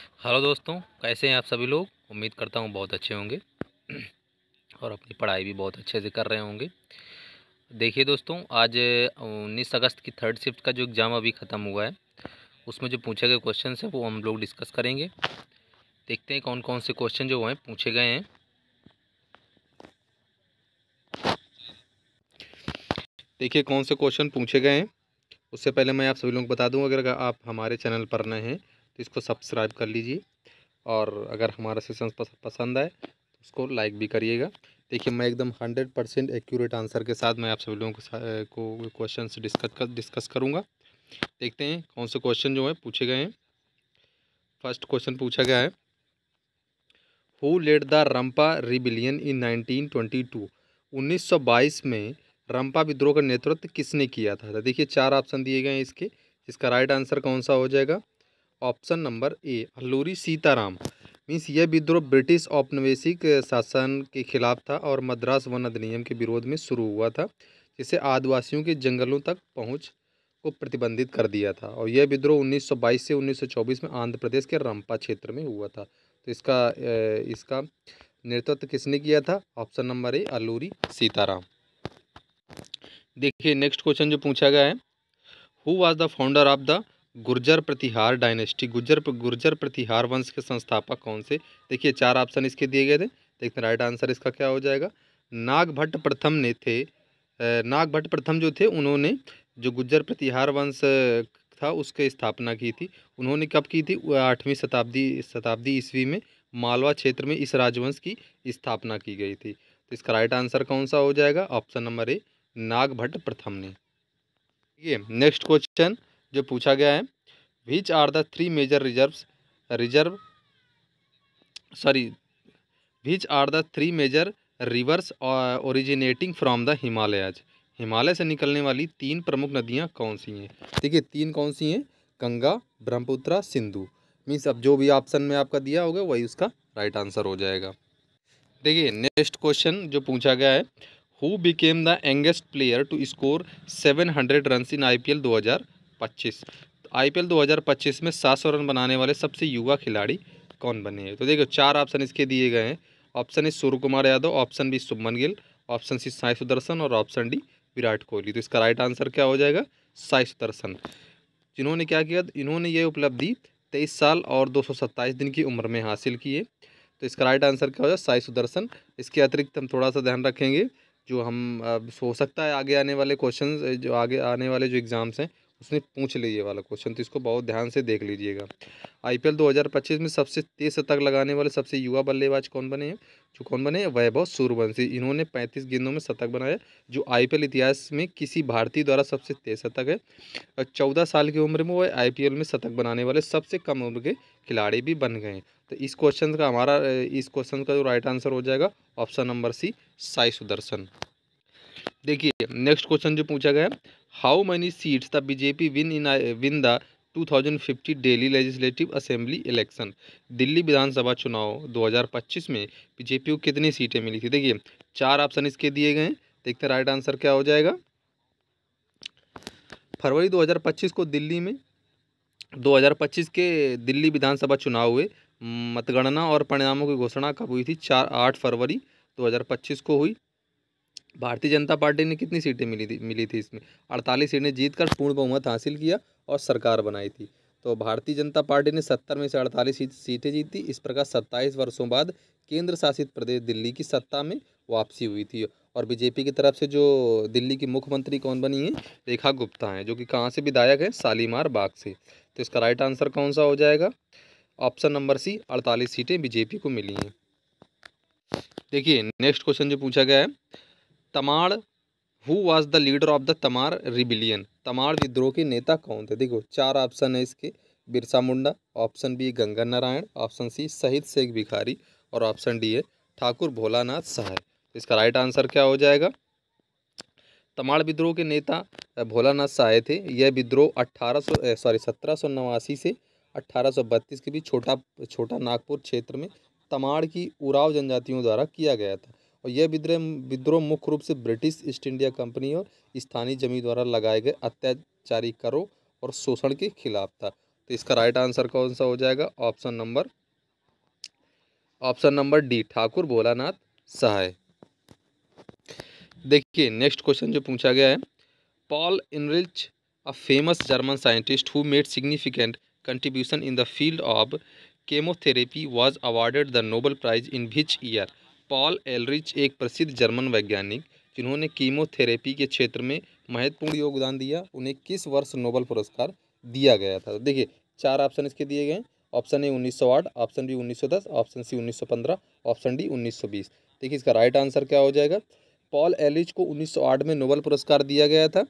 Hello दोस्तों, कैसे हैं आप सभी लोग। उम्मीद करता हूँ बहुत अच्छे होंगे और अपनी पढ़ाई भी बहुत अच्छे से कर रहे होंगे। देखिए दोस्तों, आज 19 अगस्त की थर्ड शिफ्ट का जो एग्ज़ाम अभी ख़त्म हुआ है, उसमें जो पूछे गए क्वेश्चन हैं वो हम लोग डिस्कस करेंगे। देखते हैं कौन कौन से क्वेश्चन जो हैं पूछे गए हैं। देखिए कौन से क्वेश्चन पूछे गए हैं। उससे पहले मैं आप सभी लोगों को बता दूँ, अगर आप हमारे चैनल पर नए हैं तो इसको सब्सक्राइब कर लीजिए, और अगर हमारा सेशन पसंद आए तो उसको लाइक भी करिएगा। देखिए मैं एकदम 100% एक्यूरेट आंसर के साथ मैं आप सभी लोगों को क्वेश्चन डिस्कस करूँगा। देखते हैं कौन से क्वेश्चन जो है पूछे गए हैं। फर्स्ट क्वेश्चन पूछा गया है, who led the Rampa rebellion in 1922। 1922 में रंपा विद्रोह का नेतृत्व किसने किया था। तो देखिए 4 ऑप्शन दिए गए हैं इसके, इसका राइट आंसर कौन सा हो जाएगा। Option number A Alluri Sitaram. Means यह विद्रोह ब्रिटिश औपनिवेशिक शासन के खिलाफ था और मद्रास वन अधिनियम के विरोध में शुरू हुआ था, जिसे आदिवासियों के जंगलों तक पहुंच को प्रतिबंधित कर दिया था। और यह विद्रोह 1922 से 1924 में आंध्र प्रदेश के रंपा क्षेत्र में हुआ था। तो इसका नेतृत्व किसने किया था। Option number A Alluri Sitaram. देखिए नेक्स्ट क्वेश्चन जो पूछा गया है, who was the founder of the Gurjara Pratihara dynasty. Gurjara Pratihara वंश के संस्थापक कौन से। देखिए 4 ऑप्शन इसके दिए गए थे, देखते हैं राइट आंसर इसका क्या हो जाएगा। नागभट्ट प्रथम ने थे। नागभट्ट प्रथम जो थे उन्होंने जो गुर्जर प्रतिहार वंश था उसकी स्थापना की थी। उन्होंने कब की थी। 8वीं शताब्दी ईस्वी में मालवा क्षेत्र में इस राजवंश की स्थापना की गई थी। तो इसका राइट आंसर कौन सा हो जाएगा। ऑप्शन नंबर ए नागभट्ट प्रथम ने। ये नेक्स्ट क्वेश्चन जो पूछा गया है, which are the 3 major reserve sorry which are the 3 major rivers originating from the Himalayas. Himalaya से निकलने वाली 3 प्रमुख नदियां कौन सी हैं। देखिए 3 कौन सी हैं, गंगा, ब्रह्मपुत्र, सिंधु। मीन्स अब जो भी ऑप्शन में आपका दिया होगा वही उसका राइट आंसर हो जाएगा। देखिए नेक्स्ट क्वेश्चन जो पूछा गया है, who became the youngest player to score 700 run in IPL 2025। IPL 2025 में 700 रन बनाने वाले सबसे युवा खिलाड़ी कौन बने हैं। तो देखो 4 ऑप्शन इसके दिए गए हैं। Option A Surya Kumar Yadav, option B Shubman Gill, option C Sai Sudharsan और ऑप्शन डी विराट कोहली। तो इसका राइट आंसर क्या हो जाएगा, साई सुदर्शन। जिन्होंने क्या किया, इन्होंने ये उपलब्धि 23 साल और 227 दिन की उम्र में हासिल की है। तो इसका राइट आंसर क्या हो जाए, साई सुदर्शन। इसके अतिरिक्त हम थोड़ा सा ध्यान रखेंगे, जो हम हो सकता है आगे आने वाले क्वेश्चन, जो आगे आने वाले जो एग्ज़ाम्स हैं उसमें पूछ लीजिए वाला क्वेश्चन, तो इसको बहुत ध्यान से देख लीजिएगा। IPL 2025 में सबसे तेज शतक लगाने वाले सबसे युवा बल्लेबाज कौन बने हैं। जो कौन बने हैं, वैभव सूर्यवंशी। इन्होंने 35 गेंदों में शतक बनाया, जो IPL इतिहास में किसी भारतीय द्वारा सबसे तेज शतक है। और 14 साल की उम्र में वो IPL में शतक बनाने वाले सबसे कम उम्र के खिलाड़ी भी बन गए हैं। तो इस क्वेश्चन का जो राइट आंसर हो जाएगा option number C, Sai Sudarshan. देखिए नेक्स्ट क्वेश्चन जो पूछा गया, how many seats the BJP win the 2050 Delhi legislative assembly election. Delhi विधानसभा चुनाव 2025 में BJP को कितनी सीटें मिली थी। देखिए 4 ऑप्शन इसके दिए गए हैं, देखते हैं राइट आंसर क्या हो जाएगा। फरवरी 2025 को 2025 के दिल्ली विधानसभा चुनाव हुए। मतगणना और परिणामों की घोषणा कब हुई थी, 8 फरवरी 2025 को हुई। भारतीय जनता पार्टी ने कितनी सीटें मिली थी इसमें, 48 सीटें जीतकर पूर्ण बहुमत हासिल किया और सरकार बनाई थी। तो भारतीय जनता पार्टी ने 70 में से 48 सीटें जीती। इस प्रकार 27 वर्षों बाद केंद्र शासित प्रदेश दिल्ली की सत्ता में वापसी हुई थी। और BJP की तरफ से जो दिल्ली की मुख्यमंत्री कौन बनी है, रेखा गुप्ता हैं, जो कि कहाँ से विधायक हैं, शालीमार बाग से। तो इसका राइट आंसर कौन सा हो जाएगा, ऑप्शन नंबर सी, 48 सीटें BJP को मिली हैं। देखिए नेक्स्ट क्वेश्चन जो पूछा गया है, Tamar who was the leader of the Tamar rebellion. Tamar विद्रोह के नेता कौन थे। देखो 4 ऑप्शन है इसके, Birsa Munda, option B Ganga Narayan, option C शहीद शेख भिखारी और ऑप्शन डी है ठाकुर भोलानाथ सहाय। इसका राइट आंसर क्या हो जाएगा। तमाड़ विद्रोह के नेता भोलानाथ सहाय थे। यह विद्रोह 1789 से 1832 के बीच छोटा नागपुर क्षेत्र में तमाड़ की उराव जनजातियों द्वारा किया गया था। और यह विद्रोह मुख्य रूप से ब्रिटिश ईस्ट इंडिया कंपनी और स्थानीय जमीन द्वारा लगाए गए अत्याचारी करों और शोषण के खिलाफ था। तो इसका राइट आंसर कौन सा हो जाएगा? Option number D, Thakur Bholanath Sahay. देखिए नेक्स्ट क्वेश्चन जो पूछा गया है, Paul Ehrlich, a famous German scientist who made significant contribution in the field of chemotherapy was awarded the Nobel prize in which year? Paul Ehrlich एक प्रसिद्ध जर्मन वैज्ञानिक जिन्होंने chemotherapy के क्षेत्र में महत्वपूर्ण योगदान दिया, उन्हें किस वर्ष नोबेल पुरस्कार दिया गया था? तो देखिए चार ऑप्शन इसके दिए गए हैं। Option A 1908, option B 1910, option C 1915, option D 1920। देखिए इसका राइट आंसर क्या हो जाएगा? पॉल एलिच को 1908 में नोबेल पुरस्कार दिया गया था।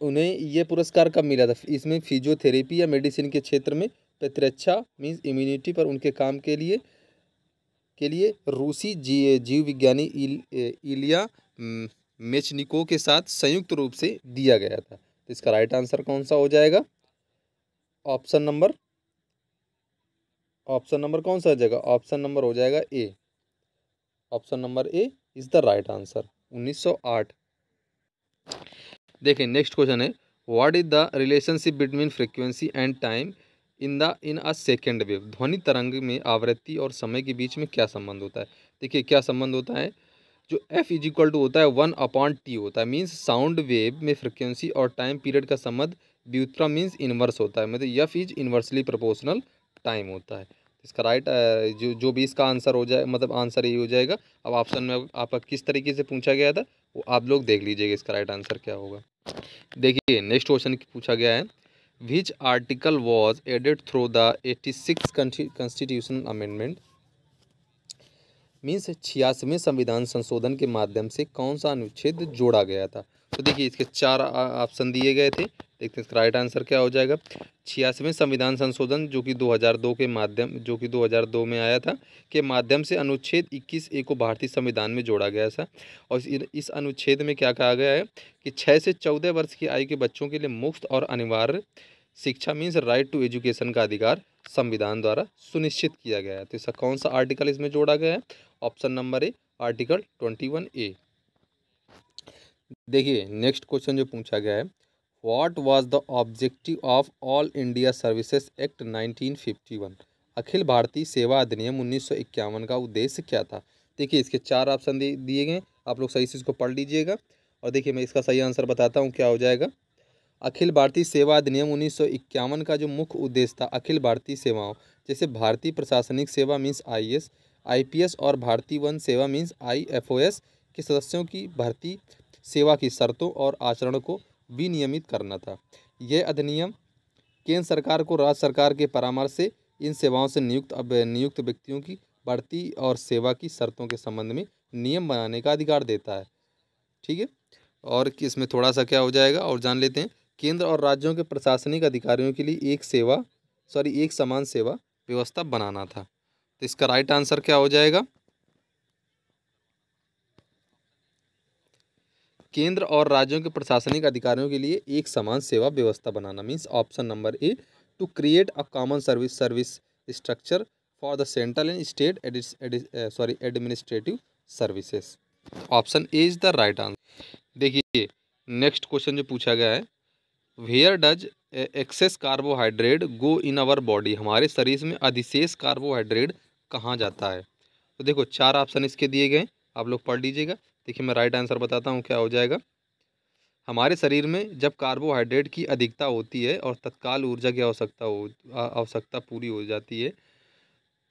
उन्हें ये पुरस्कार कब मिला था? इसमें फिजियोथेरेपी या मेडिसिन के क्षेत्र में प्रतिरक्षा मीन्स इम्यूनिटी पर उनके काम के लिए रूसी जीव विज्ञानी इलिया मेचनिको के साथ संयुक्त रूप से दिया गया था। तो इसका राइट आंसर कौन सा हो जाएगा? ऑप्शन नंबर कौन सा हो जाएगा? ऑप्शन नंबर हो जाएगा A. Option number A is the right answer, 1908। देखिए नेक्स्ट क्वेश्चन है, what is the relationship between frequency and time in a second wave? ध्वनि तरंग में आवृत्ति और समय के बीच में क्या संबंध होता है? देखिए क्या संबंध होता है, जो एफ इज इक्वल टू होता है 1/t होता है, मीन्स साउंड वेव में फ्रिक्वेंसी और टाइम पीरियड का संबंध व्युत्क्रम मीन्स इन्वर्स होता है, मतलब F is inversely proportional time होता है। इसका राइट जो भी इसका आंसर हो जाए, मतलब आंसर ये हो जाएगा। अब ऑप्शन में आपका किस तरीके से पूछा गया था वो आप लोग देख लीजिएगा, इसका राइट आंसर क्या होगा। देखिए नेक्स्ट क्वेश्चन पूछा गया है, which article was added through the 86 constitution amendment? Means 86वें संविधान संशोधन के माध्यम से कौन सा अनुच्छेद जोड़ा गया था? तो देखिए इसके चार ऑप्शन दिए गए थे, देखते हैं इसका राइट आंसर क्या हो जाएगा। 86वें संविधान संशोधन जो कि 2002 में आया था, के माध्यम से अनुच्छेद 21A को भारतीय संविधान में जोड़ा गया था। और इस अनुच्छेद में क्या कहा गया है कि 6 से 14 वर्ष की आयु के बच्चों के लिए मुफ्त और अनिवार्य शिक्षा मीन्स राइट टू एजुकेशन का अधिकार संविधान द्वारा सुनिश्चित किया गया है। तो इसका कौन सा आर्टिकल इसमें जोड़ा गया है? ऑप्शन नंबर ए, आर्टिकल 21A। देखिए नेक्स्ट क्वेश्चन जो पूछा गया है, what was the objective of all India services act 1951? Akhil Bharatiya सेवा अधिनियम 1951 का उद्देश्य क्या था? देखिए इसके चार ऑप्शन दिए गए, आप लोग सही से इसको पढ़ लीजिएगा। और देखिए मैं इसका सही आंसर बताता हूँ क्या हो जाएगा। अखिल भारतीय सेवा अधिनियम 1951 का जो मुख्य उद्देश्य था, अखिल भारतीय सेवाओं जैसे भारतीय प्रशासनिक सेवा मीन्स IAS, IPS और भारतीय वन सेवा मीन्स IFOS के सदस्यों की भर्ती सेवा की शर्तों और आचरण को विनियमित करना था। यह अधिनियम केंद्र सरकार को राज्य सरकार के परामर्श से इन सेवाओं से नियुक्त व्यक्तियों की भर्ती और सेवा की शर्तों के संबंध में नियम बनाने का अधिकार देता है। ठीक है, और इसमें थोड़ा सा क्या हो जाएगा और जान लेते हैं। केंद्र और राज्यों के प्रशासनिक अधिकारियों के लिए एक समान सेवा व्यवस्था बनाना था। तो इसका राइट आंसर क्या हो जाएगा? केंद्र और राज्यों के प्रशासनिक अधिकारियों के लिए एक समान सेवा व्यवस्था बनाना means option number A, to create a common service structure for the central and state administrative services. Option A is the right answer. देखिए नेक्स्ट क्वेश्चन जो पूछा गया है, where does excess carbohydrate go in our body? हमारे शरीर में अधिशेष carbohydrate कहाँ जाता है? तो देखो चार ऑप्शन इसके दिए गए, आप लोग पढ़ लीजिएगा। देखिए मैं राइट आंसर बताता हूँ क्या हो जाएगा। हमारे शरीर में जब कार्बोहाइड्रेट की अधिकता होती है और तत्काल ऊर्जा की आवश्यकता पूरी हो जाती है,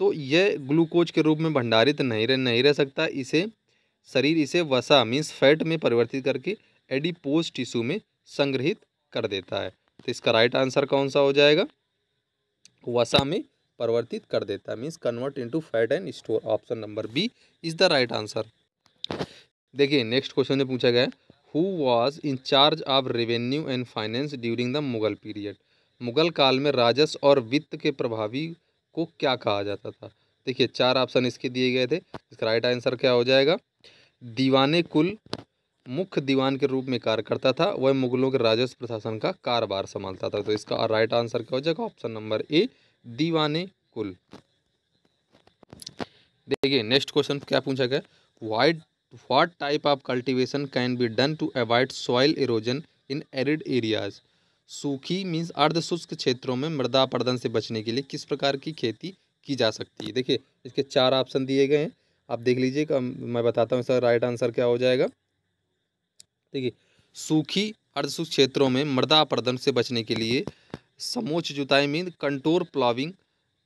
तो यह ग्लूकोज के रूप में भंडारित नहीं रह सकता। शरीर इसे वसा मीन्स फैट में परिवर्तित करके एडिपोज टिश्यू में संग्रहित कर देता है। तो इसका राइट आंसर कौन सा हो जाएगा? वसा में परिवर्तित कर देता है means convert into fat and store. Option number B is the right answer. देखिए नेक्स्ट क्वेश्चन जो पूछा गया है, who was in charge of revenue and finance during the Mughal period? Mughal काल में राजस्व और वित्त के प्रभावी को क्या कहा जाता था? देखिए चार ऑप्शन इसके दिए गए थे, इसका राइट आंसर क्या हो जाएगा? दीवाने कुल मुख्य दीवान के रूप में कार्य करता था, वह मुगलों के राजस्व प्रशासन का कार्यभार संभालता था। तो इसका राइट आंसर क्या हो जाएगा? ऑप्शन नंबर ए, दीवाने कुल। देखिए नेक्स्ट क्वेश्चन क्या पूछा गया, what type of cultivation can be done to avoid soil erosion in arid areas? सूखी मीन्स अर्ध शुष्क क्षेत्रों में मृदा अपरदन से बचने के लिए किस प्रकार की खेती की जा सकती है। देखिए इसके 4 ऑप्शन दिए गए हैं, आप देख लीजिए, मैं बताता हूँ इसका राइट आंसर क्या हो जाएगा। देखिए सूखी अर्ध शुष्क क्षेत्रों में मृदा अपरदन से बचने के लिए समोच्च जुताई मीन कंटूर प्लाविंग,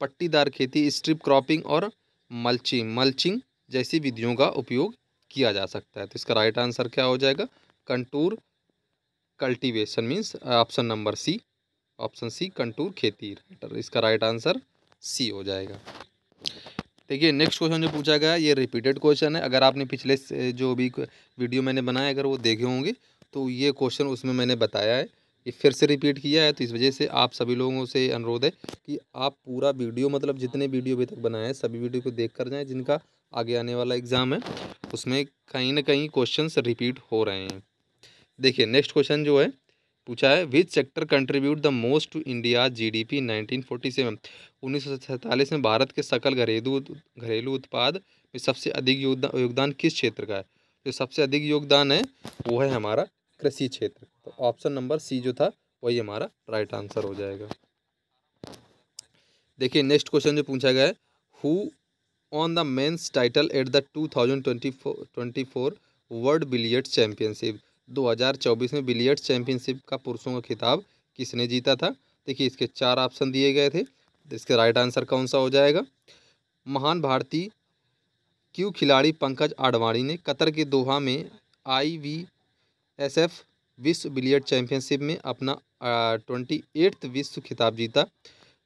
पट्टीदार खेती, स्ट्रिप क्रॉपिंग और मल्चिंग जैसी विधियों का उपयोग किया जा सकता है। तो इसका राइट आंसर क्या हो जाएगा, contour cultivation means option number C, option C contour खेती। इसका राइट आंसर सी हो जाएगा। देखिए नेक्स्ट क्वेश्चन जो पूछा गया है ये रिपीटेड क्वेश्चन है। अगर आपने पिछले जो भी वीडियो मैंने बनाया अगर वो देखे होंगे तो ये क्वेश्चन उसमें मैंने बताया है, ये फिर से रिपीट किया है। तो इस वजह से आप सभी लोगों से अनुरोध है कि आप पूरा वीडियो मतलब जितने वीडियो अभी तक बनाए हैं सभी वीडियो को देख कर जाएँ, जिनका आगे आने वाला एग्ज़ाम है उसमें कहीं ना कहीं क्वेश्चन रिपीट हो रहे हैं। देखिए नेक्स्ट क्वेश्चन जो है पूछा है, which sector contribute the most to India GDP 1947। 1947 में भारत के सकल घरेलू उत्पाद में सबसे अधिक योगदान किस क्षेत्र का है। जो सबसे अधिक योगदान है वो है हमारा कृषि क्षेत्र। तो ऑप्शन नंबर सी जो था वही हमारा राइट आंसर हो जाएगा। देखिए नेक्स्ट क्वेश्चन जो पूछा गया है, who on the men's title at the 2024 world billiards championship. 2024 में बिलियर्ड्स चैंपियनशिप का पुरुषों का खिताब किसने जीता था। देखिए इसके 4 ऑप्शन दिए गए थे, तो इसका राइट आंसर कौन सा हो जाएगा। महान भारतीय क्यू खिलाड़ी पंकज आडवाणी ने कतर के दोहा में IWSF विश्व बिलियर्ड चैंपियनशिप में अपना 28वां विश्व खिताब जीता।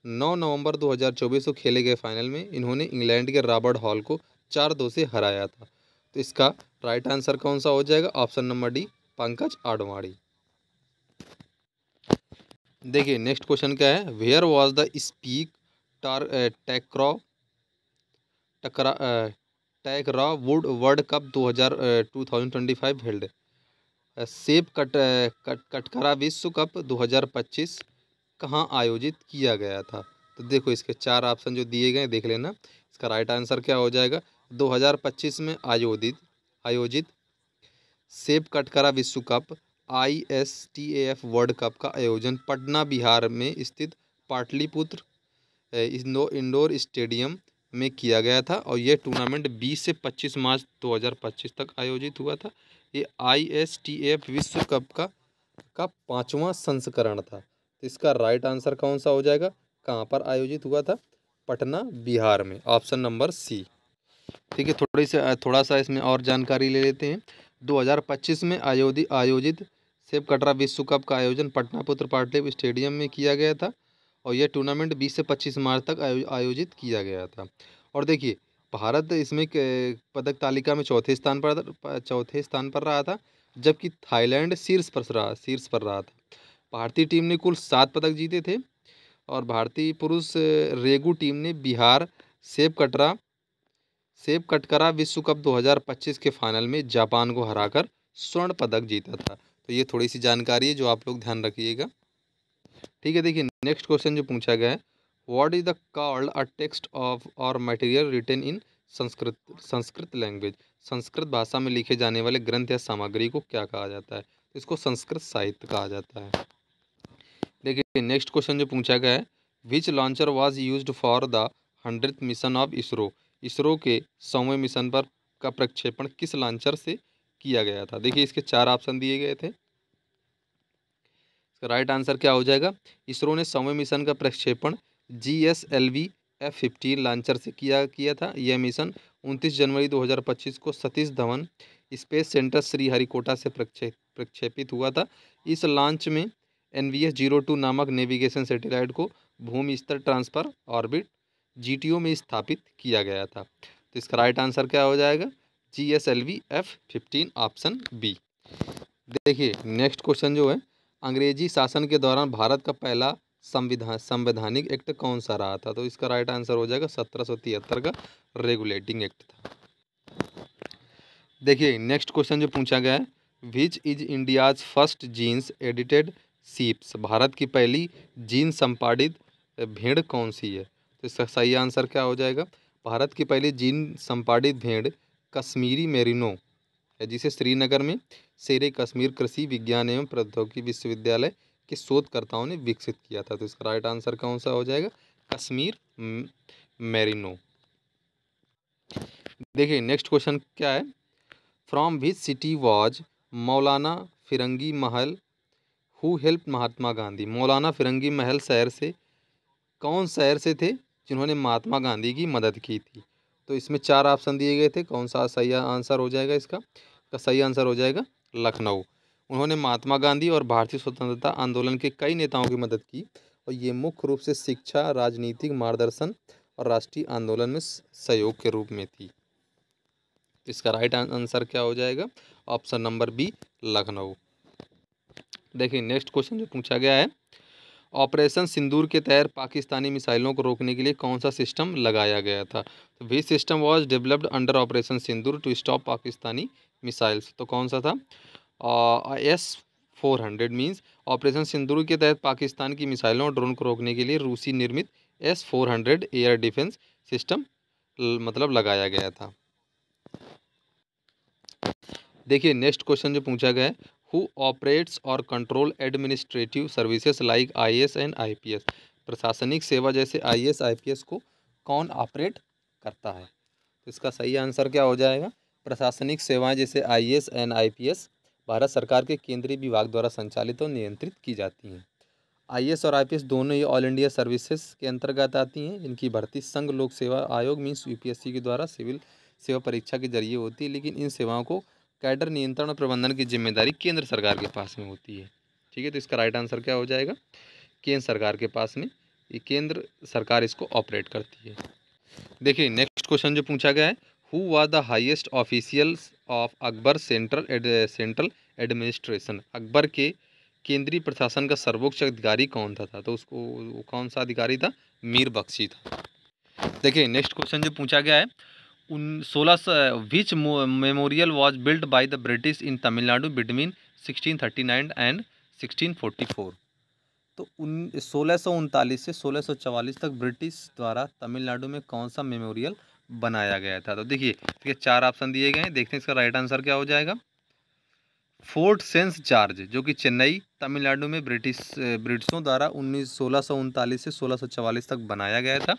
9 नवंबर 2024 को खेले गए फाइनल में इन्होंने इंग्लैंड के रॉबर्ट हॉल को 4-2 से हराया था। तो इसका राइट आंसर कौन सा हो जाएगा, option number D Pankaj Advani. देखिए नेक्स्ट क्वेश्चन क्या है, where was the sepak takraw वुड world cup 2025 held. Sepak takraw विश्व कप 2025 कहाँ आयोजित किया गया था। तो देखो इसके 4 ऑप्शन जो दिए गए देख लेना, इसका राइट आंसर क्या हो जाएगा। 2025 में आयोजित सेप कटकरा विश्व कप ISTAF वर्ल्ड कप का आयोजन पटना बिहार में स्थित पाटलिपुत्र इंडोर स्टेडियम में किया गया था और यह टूर्नामेंट 20 से 25 मार्च 2025 तक आयोजित हुआ था। ये ISTAF विश्व कप का 5वां संस्करण था। तो इसका राइट आंसर कौन सा हो जाएगा, कहाँ पर आयोजित हुआ था, पटना बिहार में, ऑप्शन नंबर सी। ठीक है, थोड़ा सा इसमें और जानकारी ले लेते हैं। 2025 में आयोजित सेप कटरा विश्व कप का आयोजन पटना पुत्र पाटलिपुत्र स्टेडियम में किया गया था और यह टूर्नामेंट 20 से 25 मार्च तक आयोजित किया गया था। और देखिए भारत इसमें पदक तालिका में चौथे स्थान पर रहा था, जबकि थाईलैंड शीर्ष पर रहा था। भारतीय टीम ने कुल 7 पदक जीते थे और भारतीय पुरुष रेगू टीम ने बिहार सेप कटकरा विश्व कप 2025 के फाइनल में जापान को हराकर स्वर्ण पदक जीता था। तो ये थोड़ी सी जानकारी है जो आप लोग ध्यान रखिएगा। ठीक है, देखिए नेक्स्ट क्वेश्चन जो पूछा गया है, what is the called a text of or material written in Sanskrit language. Sanskrit भाषा में लिखे जाने वाले ग्रंथ या सामग्री को क्या कहा जाता है। इसको संस्कृत साहित्य कहा जाता है। देखिए नेक्स्ट क्वेश्चन जो पूछा गया है, which launcher was used for the 100th mission of ISRO. ISRO के 100वें मिशन पर का प्रक्षेपण किस लॉन्चर से किया गया था। देखिए इसके 4 ऑप्शन दिए गए थे, इसका राइट आंसर क्या हो जाएगा। इसरो ने 100वें मिशन का प्रक्षेपण GSLV F-15 लॉन्चर से किया था। यह मिशन 29 जनवरी 2025 को सतीश धवन स्पेस सेंटर श्रीहरिकोटा से प्रक्षेपित हुआ था। इस लॉन्च में NVS-02 नामक नेविगेशन सैटेलाइट को भूमि स्तर ट्रांसफर ऑर्बिट GTO में स्थापित किया गया था। तो इसका राइट आंसर क्या हो जाएगा, GSLV F-15 ऑप्शन बी। देखिए नेक्स्ट क्वेश्चन जो है, अंग्रेजी शासन के दौरान भारत का पहला संवैधानिक एक्ट कौन सा रहा था। तो इसका राइट आंसर हो जाएगा 1773 का रेगुलेटिंग एक्ट था। देखिए नेक्स्ट क्वेश्चन जो पूछा गया है, which is India's first genes edited sheeps. भारत की पहली जीन संपादित भेड़ कौन सी है। तो इसका सही आंसर क्या हो जाएगा, भारत की पहली जीन संपादित भेड़ कश्मीरी मेरिनो है, जिसे श्रीनगर में शेरे कश्मीर कृषि विज्ञान एवं प्रौद्योगिकी विश्वविद्यालय के शोधकर्ताओं ने विकसित किया था। तो इसका राइट आंसर कौन सा हो जाएगा? कश्मीर मेरिनो। देखिए नेक्स्ट क्वेश्चन क्या है, from which city was Maulana Firangi Mahal who help Mahatma Gandhi. मौलाना फिरंगी महल शहर से, कौन शहर से थे जिन्होंने महात्मा गांधी की मदद की थी? तो इसमें चार ऑप्शन दिए गए थे, कौन सा सही आंसर हो जाएगा इसका? का सही आंसर हो जाएगा लखनऊ। उन्होंने महात्मा गांधी और भारतीय स्वतंत्रता आंदोलन के कई नेताओं की मदद की, और ये मुख्य रूप से शिक्षा, राजनीतिक मार्गदर्शन और राष्ट्रीय आंदोलन में सहयोग के रूप में थी। इसका राइट आंसर क्या हो जाएगा? Option number B, Lucknow. देखिए नेक्स्ट क्वेश्चन जो पूछा गया है, ऑपरेशन सिंदूर के तहत पाकिस्तानी मिसाइलों को रोकने के लिए कौन सा सिस्टम लगाया गया था? तो which system was developed under operation Sindoor to stop Pakistani missiles. तो कौन सा था? S-400 मीन्स ऑपरेशन सिंदूर के तहत पाकिस्तान की मिसाइलों और ड्रोन को रोकने के लिए रूसी निर्मित S-400 एयर डिफेंस सिस्टम मतलब लगाया गया था। देखिए नेक्स्ट क्वेश्चन जो पूछा गया है, हु ऑपरेट्स और control administrative services like IAS and IPS। प्रशासनिक सेवा जैसे IAS IPS को कौन ऑपरेट करता है? तो इसका सही आंसर क्या हो जाएगा? प्रशासनिक सेवाएं जैसे IAS एंड IPS भारत सरकार के केंद्रीय विभाग द्वारा संचालित और नियंत्रित की जाती हैं। IAS और IPS दोनों ही ऑल इंडिया सर्विसेज के अंतर्गत आती हैं। इनकी भर्ती संघ लोक सेवा आयोग मीन्स UPSC के द्वारा सिविल सेवा परीक्षा के जरिए होती है, लेकिन इन सेवाओं को कैडर नियंत्रण और प्रबंधन की जिम्मेदारी केंद्र सरकार के पास में होती है। ठीक है, तो इसका राइट आंसर क्या हो जाएगा? केंद्र सरकार के पास में, ये केंद्र सरकार इसको ऑपरेट करती है। देखिए नेक्स्ट क्वेश्चन जो पूछा गया है, who was the highest officials of Akbar central administration. Akbar के केंद्रीय प्रशासन का सर्वोच्च अधिकारी कौन था? तो उसको वो कौन सा अधिकारी था? मीर बख्शी था। देखिए नेक्स्ट क्वेश्चन जो पूछा गया है, उन 16 which memorial was built by the British in Tamil Nadu between 1639 and 1644। तो 1639 से 1644 तक ब्रिटिश द्वारा तमिलनाडु में कौन सा मेमोरियल बनाया गया था? तो देखिए इसके चार ऑप्शन दिए गए हैं, देखते हैं इसका राइट आंसर क्या हो जाएगा। फोर्ट सेंट जॉर्ज जो कि चेन्नई तमिलनाडु में ब्रिटिशों द्वारा 1639 से 1644 तक बनाया गया था।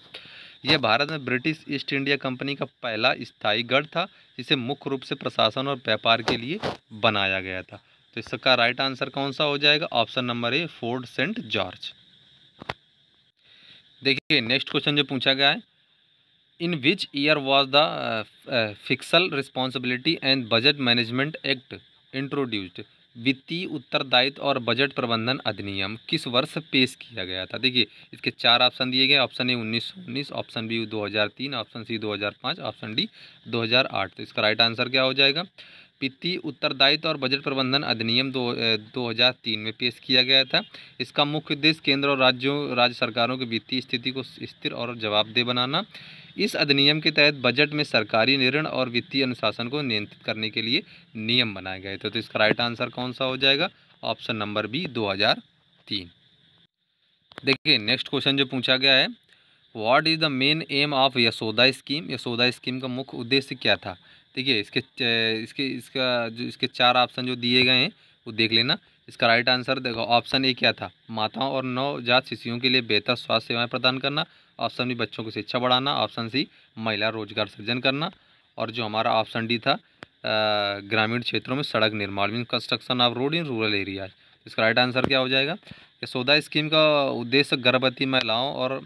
यह भारत में ब्रिटिश ईस्ट इंडिया कंपनी का पहला स्थायी गढ़ था, जिसे मुख्य रूप से प्रशासन और व्यापार के लिए बनाया गया था। तो इसका राइट आंसर कौन सा हो जाएगा? Option number A, Fort Saint George. देखिए नेक्स्ट क्वेश्चन जो पूछा गया है, in which year was the Fiscal Responsibility and Budget Management Act introduced. वित्तीय उत्तरदायित्व और बजट प्रबंधन अधिनियम किस वर्ष पेश किया गया था? देखिए इसके चार ऑप्शन दिए गए, option A 1919, option B 2003, option C 2005, option D 2008। तो इसका राइट आंसर क्या हो जाएगा? वित्तीय उत्तरदायित्व और बजट प्रबंधन अधिनियम 2003 में पेश किया गया था। इसका मुख्य उद्देश्य केंद्र और राज्य सरकारों की वित्तीय स्थिति को स्थिर और जवाबदेह बनाना। इस अधिनियम के तहत बजट में सरकारी निर्णय और वित्तीय अनुशासन को नियंत्रित करने के लिए नियम बनाए गए थे। तो इसका राइट आंसर कौन सा हो जाएगा? Option number B, 2003। देखिए नेक्स्ट क्वेश्चन जो पूछा गया है, what is the main aim of Yashoda scheme. Yashoda scheme का मुख्य उद्देश्य क्या था? देखिए इसके चार ऑप्शन जो दिए गए हैं वो देख लेना। इसका राइट आंसर देखो, ऑप्शन ए क्या था? माताओं और नवजात शिशुओं के लिए बेहतर स्वास्थ्य सेवाएं प्रदान करना। ऑप्शन बी, बच्चों की शिक्षा बढ़ाना। ऑप्शन सी, महिला रोजगार सृजन करना। और जो हमारा ऑप्शन डी था, ग्रामीण क्षेत्रों में सड़क निर्माण mean construction of road in rural areas. इसका राइट आंसर क्या हो जाएगा? यशोदा स्कीम का उद्देश्य गर्भवती महिलाओं और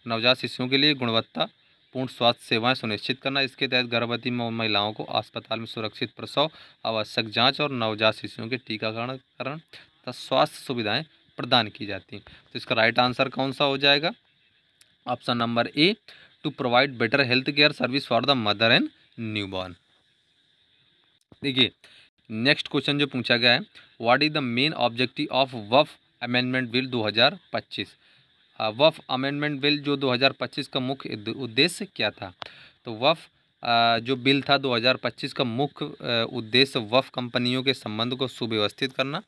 नवजात शिशुओं के लिए गुणवत्तापूर्ण स्वास्थ्य सेवाएं सुनिश्चित करना। इसके तहत गर्भवती महिलाओं को अस्पताल में सुरक्षित प्रसव, आवश्यक जांच और नवजात शिशुओं के टीकाकरण तथा स्वास्थ्य सुविधाएं प्रदान की जाती हैं। तो इसका राइट आंसर कौन सा हो जाएगा? Option number A, to provide better health care service for the mother and newborn. देखिए नेक्स्ट क्वेश्चन जो पूछा गया है, what is the main objective of Waqf amendment bill 2025। Waqf amendment bill जो 2025 का मुख्य उद्देश्य क्या था? तो वक्फ जो बिल था 2025 का मुख्य उद्देश्य वक्फ कंपनियों के संबंध को सुव्यवस्थित करना,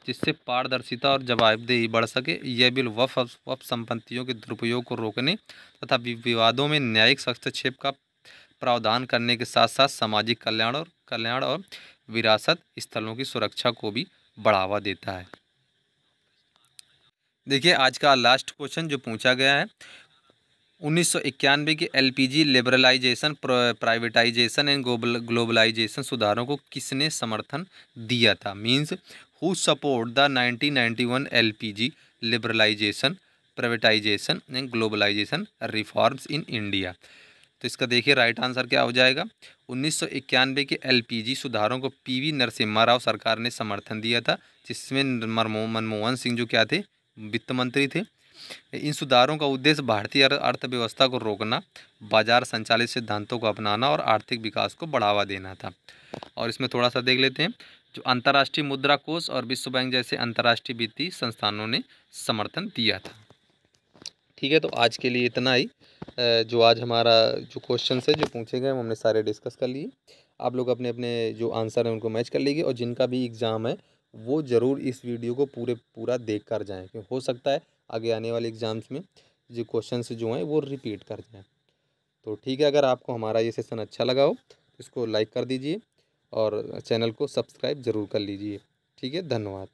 जिससे पारदर्शिता और जवाबदेही बढ़ सके। यह बिल वक्फ संपत्तियों के दुरुपयोग को रोकने तथा विवादों में न्यायिक हस्तक्षेप का प्रावधान करने के साथ साथ सामाजिक कल्याण और विरासत स्थलों की सुरक्षा को भी बढ़ावा देता है। देखिए आज का लास्ट क्वेश्चन जो पूछा गया है, 1991 के LPG liberalisation, privatisation and globalisation सुधारों को किसने समर्थन दिया था? Means who support the 1991 LPG liberalisation, privatisation and globalisation reforms in India. तो इसका देखिए राइट आंसर क्या हो जाएगा। 1991 के एलपीजी सुधारों को पीवी नरसिम्हा राव सरकार ने समर्थन दिया था, जिसमें मनमोहन सिंह जो क्या थे, वित्त मंत्री थे। इन सुधारों का उद्देश्य भारतीय अर्थव्यवस्था को रोकना, बाजार संचालित सिद्धांतों को अपनाना और आर्थिक विकास को बढ़ावा देना था। और इसमें थोड़ा सा देख लेते हैं, जो अंतर्राष्ट्रीय मुद्रा कोष और विश्व बैंक जैसे अंतर्राष्ट्रीय वित्तीय संस्थानों ने समर्थन दिया था। ठीक है, तो आज के लिए इतना ही। जो आज हमारा जो क्वेश्चन है जो पूछे गए हमने सारे डिस्कस कर लिए। आप लोग अपने अपने जो आंसर हैं उनको मैच कर लीजिए, और जिनका भी एग्ज़ाम है वो ज़रूर इस वीडियो को पूरा देख कर जाएँ, क्योंकि हो सकता है आगे आने वाले एग्ज़ाम्स में जो क्वेश्चन जो हैं वो रिपीट कर जाएँ। तो ठीक है, अगर आपको हमारा ये सेशन अच्छा लगा हो तो इसको लाइक कर दीजिए और चैनल को सब्सक्राइब ज़रूर कर लीजिए। ठीक है, धन्यवाद।